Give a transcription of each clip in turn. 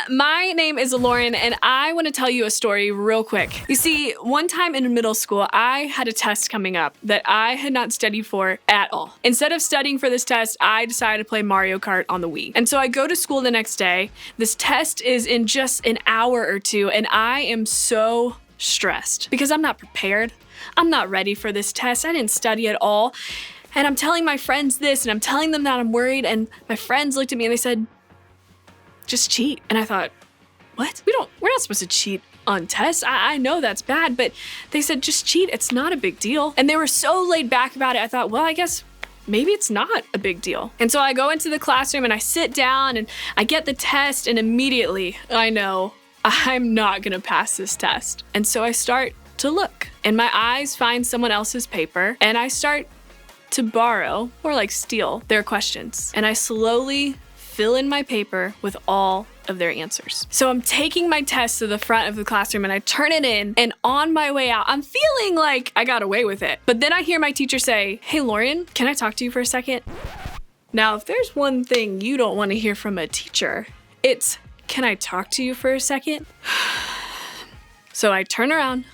my name is Lauren, and I want to tell you a story real quick. You see, one time in middle school, I had a test coming up that I had not studied for at all. Instead of studying for this test, I decided to play Mario Kart on the Wii. And so I go to school the next day. This test is in just an hour or two, and I am so stressed because I'm not prepared. I'm not ready for this test. I didn't study at all. And I'm telling my friends this, and I'm telling them that I'm worried, and my friends looked at me and they said, just cheat. And I thought, what? We're not supposed to cheat on tests. I know that's bad, but they said, just cheat. It's not a big deal. And they were so laid back about it. I thought, well, I guess maybe it's not a big deal. And so I go into the classroom and I sit down and I get the test, and immediately I know I'm not gonna pass this test. And so I start to look, and my eyes find someone else's paper, and I start to borrow or steal their questions. And I slowly fill in my paper with all of their answers. So I'm taking my test to the front of the classroom and I turn it in, and on my way out, I'm feeling like I got away with it. But then I hear my teacher say, "Hey, Lauren, can I talk to you for a second?" Now, if there's one thing you don't want to hear from a teacher, it's, "Can I talk to you for a second?" So I turn around,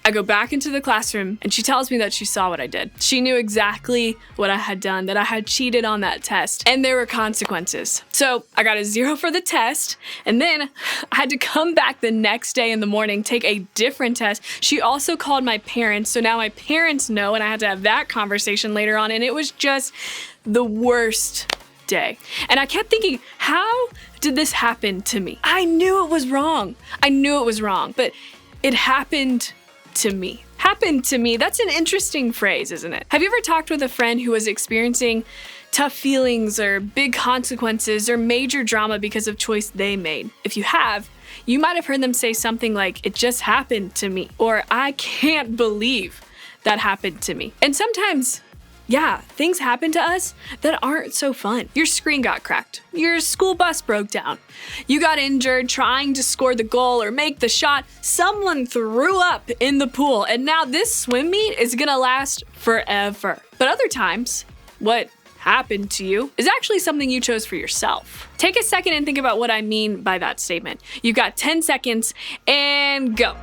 I go back into the classroom, and she tells me that she saw what I did. She knew exactly what I had done, that I had cheated on that test, and there were consequences. So I got a 0 for the test, and then I had to come back the next day in the morning, take a different test. She also called my parents, so now my parents know, and I had to have that conversation later on, and it was just the worst day. And I kept thinking, how did this happen to me? I knew it was wrong. But it happened to me. Happened to me. That's an interesting phrase, isn't it? Have you ever talked with a friend who was experiencing tough feelings or big consequences or major drama because of choice they made? If you have, you might have heard them say something like, "It just happened to me," or "I can't believe that happened to me." And sometimes, yeah, things happen to us that aren't so fun. Your screen got cracked. Your school bus broke down. You got injured trying to score the goal or make the shot. Someone threw up in the pool, and now this swim meet is gonna last forever. But other times, what happened to you is actually something you chose for yourself. Take a second and think about what I mean by that statement. You've got 10 seconds and go.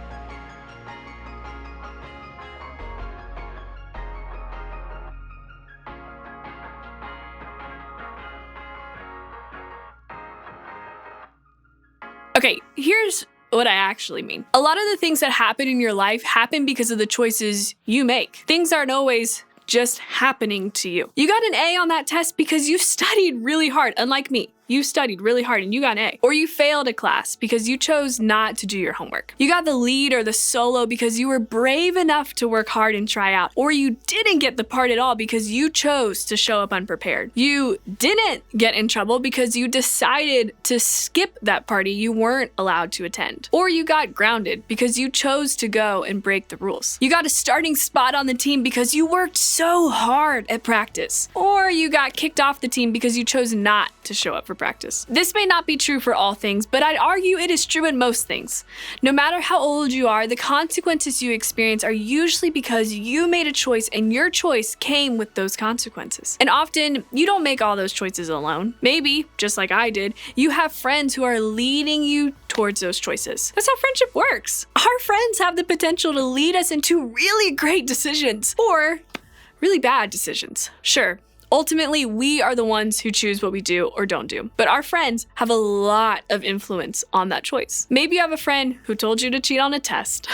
Okay, here's what I actually mean. A lot of the things that happen in your life happen because of the choices you make. Things aren't always just happening to you. You got an A on that test because you studied really hard, unlike me. You studied really hard and you got an A. Or you failed a class because you chose not to do your homework. You got the lead or the solo because you were brave enough to work hard and try out. Or you didn't get the part at all because you chose to show up unprepared. You didn't get in trouble because you decided to skip that party you weren't allowed to attend. Or you got grounded because you chose to go and break the rules. You got a starting spot on the team because you worked so hard at practice. Or you got kicked off the team because you chose not to show up for practice. This may not be true for all things, but I'd argue it is true in most things. No matter how old you are, the consequences you experience are usually because you made a choice and your choice came with those consequences. And often, you don't make all those choices alone. Maybe, just like I did, you have friends who are leading you towards those choices. That's how friendship works. Our friends have the potential to lead us into really great decisions or really bad decisions. Sure. Ultimately, we are the ones who choose what we do or don't do. But our friends have a lot of influence on that choice. Maybe you have a friend who told you to cheat on a test,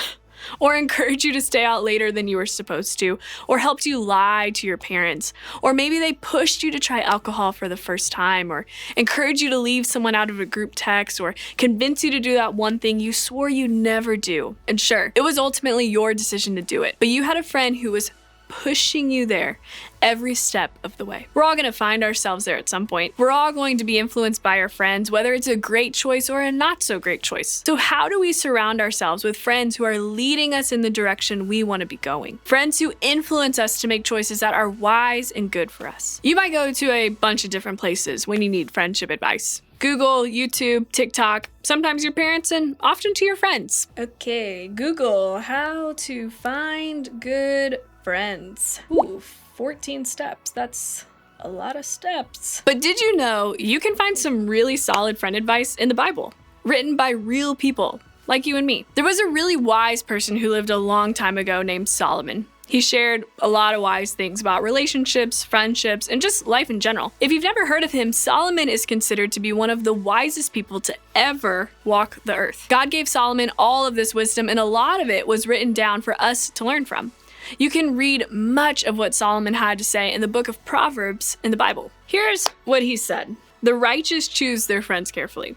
or encouraged you to stay out later than you were supposed to, or helped you lie to your parents, or maybe they pushed you to try alcohol for the first time, or encouraged you to leave someone out of a group text, or convinced you to do that one thing you swore you'd never do. And sure, it was ultimately your decision to do it, but you had a friend who was pushing you there every step of the way. We're all going to find ourselves there at some point. We're all going to be influenced by our friends, whether it's a great choice or a not so great choice. So how do we surround ourselves with friends who are leading us in the direction we want to be going? Friends who influence us to make choices that are wise and good for us. You might go to a bunch of different places when you need friendship advice. Google, YouTube, TikTok, sometimes your parents, and often to your friends. Okay, Google, how to find good friends. Ooh, 14 steps. That's a lot of steps. But did you know you can find some really solid friend advice in the Bible? written by real people like you and me. There was a really wise person who lived a long time ago named Solomon. He shared a lot of wise things about relationships, friendships, and just life in general. If you've never heard of him, Solomon is considered to be one of the wisest people to ever walk the earth. God gave Solomon all of this wisdom, and a lot of it was written down for us to learn from. You can read much of what Solomon had to say in the book of Proverbs in the Bible. Here's what he said. The righteous choose their friends carefully,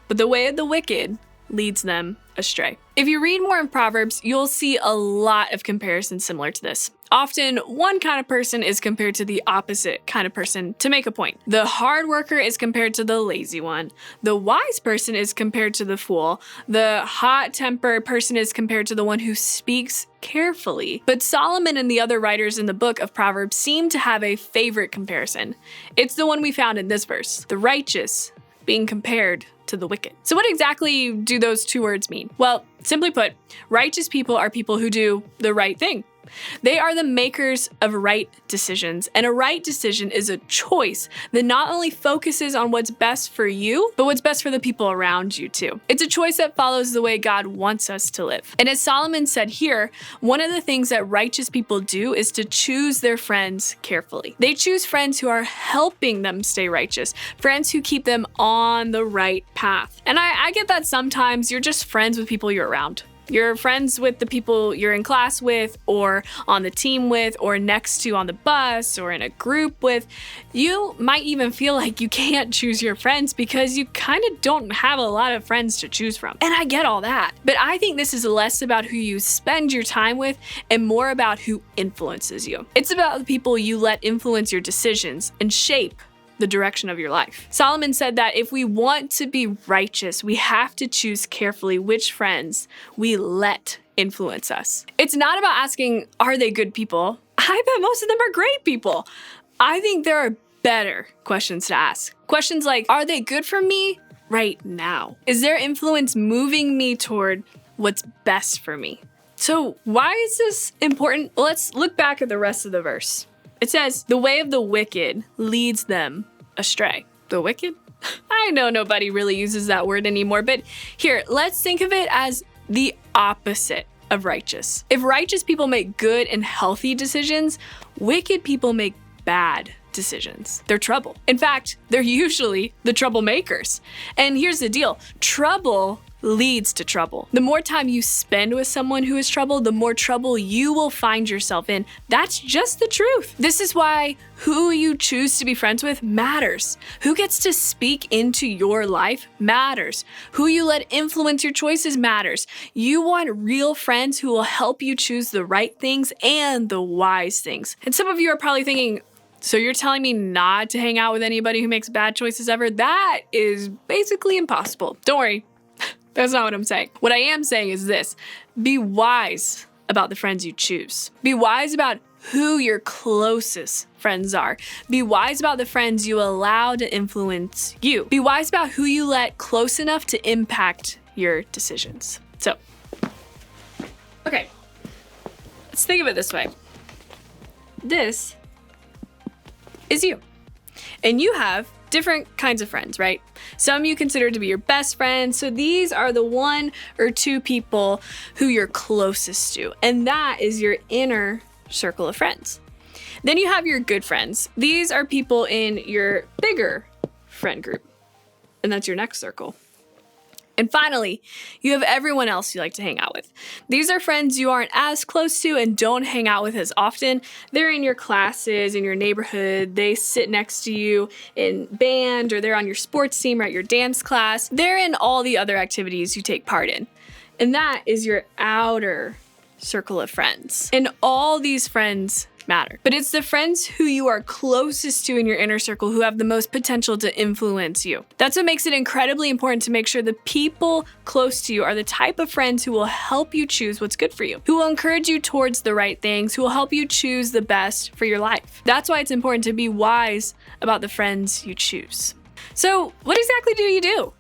but the way of the wicked leads them astray. If you read more in Proverbs, you'll see a lot of comparisons similar to this. Often, one kind of person is compared to the opposite kind of person to make a point. The hard worker is compared to the lazy one. The wise person is compared to the fool. The hot-tempered person is compared to the one who speaks carefully. But Solomon and the other writers in the book of Proverbs seem to have a favorite comparison. It's the one we found in this verse. The righteous being compared to the wicked. So what exactly do those two words mean? Well, simply put, righteous people are people who do the right thing. They are the makers of right decisions, and a right decision is a choice that not only focuses on what's best for you, but what's best for the people around you too. It's a choice that follows the way God wants us to live. And as Solomon said here, one of the things that righteous people do is to choose their friends carefully. They choose friends who are helping them stay righteous, friends who keep them on the right path. And I get that sometimes you're just friends with people you're around. You're friends with the people you're in class with, or on the team with, or next to on the bus, or in a group with. You might even feel like you can't choose your friends because you kind of don't have a lot of friends to choose from. And I get all that. But I think this is less about who you spend your time with and more about who influences you. It's about the people you let influence your decisions and shape the direction of your life. Solomon said that if we want to be righteous, we have to choose carefully which friends we let influence us. It's not about asking, are they good people? I bet most of them are great people. I think there are better questions to ask. Questions like, are they good for me right now? Is their influence moving me toward what's best for me? So why is this important? Well, let's look back at the rest of the verse. It says, the way of the wicked leads them astray. The wicked? I know nobody really uses that word anymore, but here, let's think of it as the opposite of righteous. If righteous people make good and healthy decisions, wicked people make bad decisions. They're trouble. In fact, they're usually the troublemakers. And here's the deal. Trouble leads to trouble. The more time you spend with someone who is troubled, the more trouble you will find yourself in. That's just the truth. This is why who you choose to be friends with matters. Who gets to speak into your life matters. Who you let influence your choices matters. You want real friends who will help you choose the right things and the wise things. And some of you are probably thinking, so you're telling me not to hang out with anybody who makes bad choices ever? That is basically impossible. Don't worry. That's not what I'm saying. What I am saying is this: be wise about the friends you choose. Be wise about who your closest friends are. Be wise about the friends you allow to influence you. Be wise about who you let close enough to impact your decisions. So, okay, let's think of it this way. This is you. And you have different kinds of friends, right? Some you consider to be your best friends. So these are the one or two people who you're closest to. And that is your inner circle of friends. Then you have your good friends. These are people in your bigger friend group. And that's your next circle. And finally, you have everyone else you like to hang out with. These are friends you aren't as close to and don't hang out with as often. They're in your classes, in your neighborhood. They sit next to you in band, or they're on your sports team or at your dance class. They're in all the other activities you take part in. And that is your outer circle of friends. And all these friends matter. But it's the friends who you are closest to in your inner circle who have the most potential to influence you. That's what makes it incredibly important to make sure the people close to you are the type of friends who will help you choose what's good for you, who will encourage you towards the right things, who will help you choose the best for your life. That's why it's important to be wise about the friends you choose. So, what exactly do you do?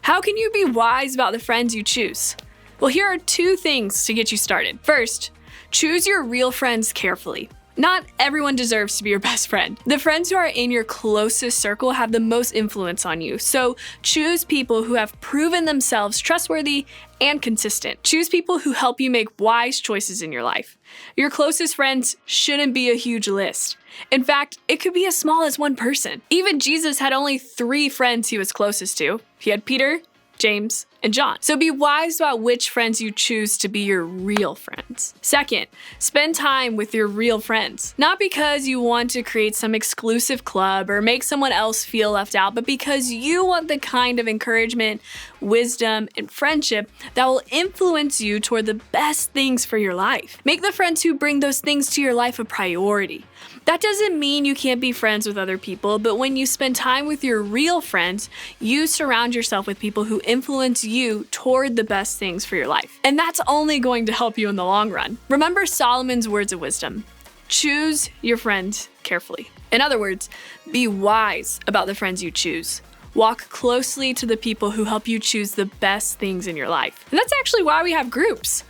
How can you be wise about the friends you choose? Well, here are two things to get you started. First, choose your real friends carefully. Not everyone deserves to be your best friend. The friends who are in your closest circle have the most influence on you, so choose people who have proven themselves trustworthy and consistent. Choose people who help you make wise choices in your life. Your closest friends shouldn't be a huge list. In fact, it could be as small as one person. Even Jesus had only 3 friends he was closest to. He had Peter, James, and John. So be wise about which friends you choose to be your real friends. Second, spend time with your real friends. Not because you want to create some exclusive club or make someone else feel left out, but because you want the kind of encouragement, wisdom, and friendship that will influence you toward the best things for your life. Make the friends who bring those things to your life a priority. That doesn't mean you can't be friends with other people, but when you spend time with your real friends, you surround yourself with people who influence you toward the best things for your life. And that's only going to help you in the long run. Remember Solomon's words of wisdom. Choose your friends carefully. In other words, be wise about the friends you choose. Walk closely to the people who help you choose the best things in your life. And that's actually why we have groups.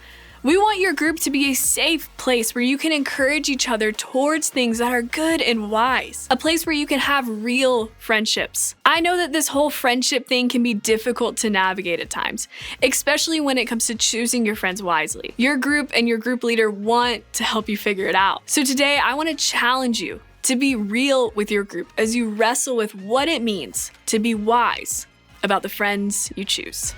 We want your group to be a safe place where you can encourage each other towards things that are good and wise. A place where you can have real friendships. I know that this whole friendship thing can be difficult to navigate at times, especially when it comes to choosing your friends wisely. Your group and your group leader want to help you figure it out. So today, I want to challenge you to be real with your group as you wrestle with what it means to be wise about the friends you choose.